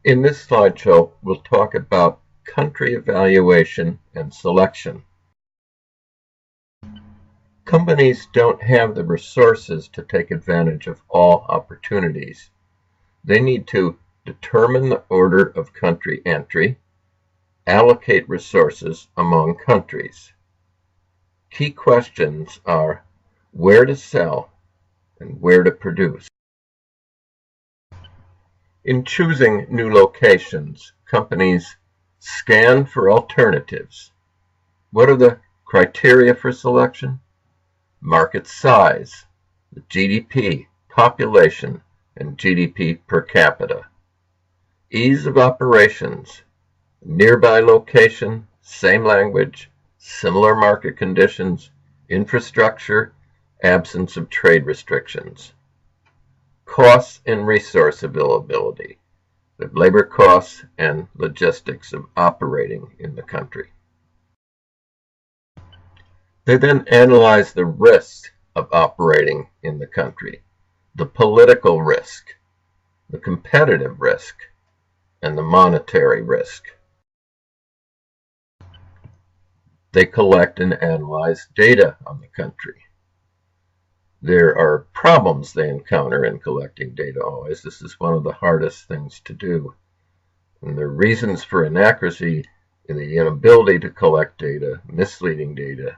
In this slideshow, we'll talk about country evaluation and selection. Companies don't have the resources to take advantage of all opportunities. They need to determine the order of country entry, allocate resources among countries. Key questions are where to sell and where to produce. In choosing new locations, companies scan for alternatives. What are the criteria for selection? Market size, the GDP, population, and GDP per capita. Ease of operations, nearby location, same language, similar market conditions, infrastructure, absence of trade restrictions. Costs and resource availability, the labor costs and logistics of operating in the country. They then analyze the risks of operating in the country, the political risk, the competitive risk, and the monetary risk. They collect and analyze data on the country. There are problems they encounter in collecting data always. This is one of the hardest things to do. And there are reasons for inaccuracy in the inability to collect data, misleading data.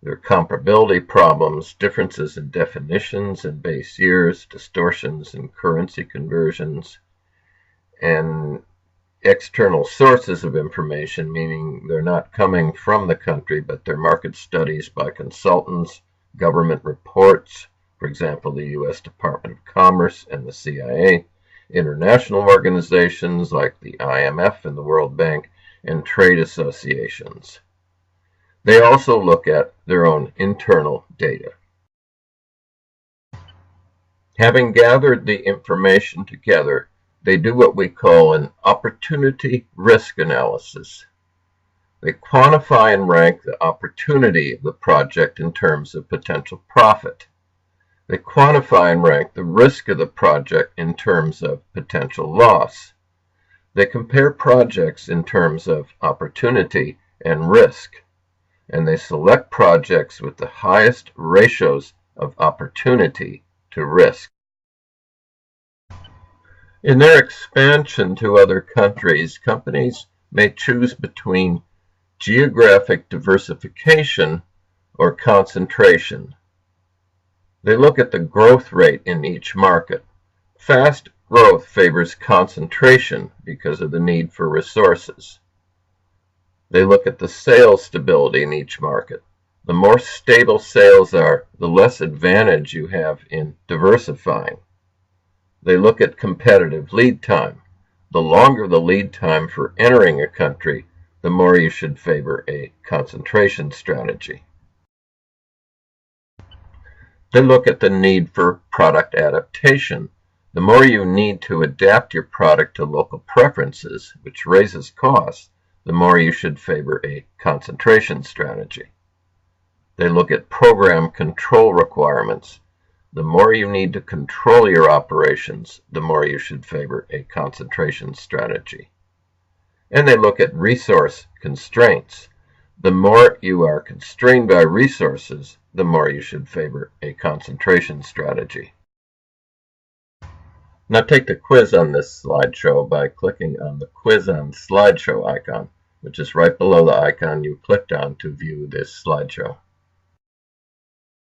There are comparability problems, differences in definitions and base years, distortions in currency conversions, and external sources of information, meaning they're not coming from the country, but they're market studies by consultants, government reports, for example, the U.S. Department of Commerce and the CIA, international organizations like the IMF and the World Bank, and trade associations. They also look at their own internal data. Having gathered the information together, they do what we call an opportunity risk analysis. They quantify and rank the opportunity of the project in terms of potential profit. They quantify and rank the risk of the project in terms of potential loss. They compare projects in terms of opportunity and risk, and they select projects with the highest ratios of opportunity to risk. In their expansion to other countries, companies may choose between geographic diversification or concentration. They look at the growth rate in each market. Fast growth favors concentration because of the need for resources. They look at the sales stability in each market. The more stable sales are, the less advantage you have in diversifying. They look at competitive lead time. The longer the lead time for entering a country, the more you should favor a concentration strategy. They look at the need for product adaptation. The more you need to adapt your product to local preferences, which raises costs, the more you should favor a concentration strategy. They look at program control requirements. The more you need to control your operations, the more you should favor a concentration strategy. And they look at resource constraints. The more you are constrained by resources, the more you should favor a concentration strategy. Now take the quiz on this slideshow by clicking on the Quiz on Slideshow icon, which is right below the icon you clicked on to view this slideshow.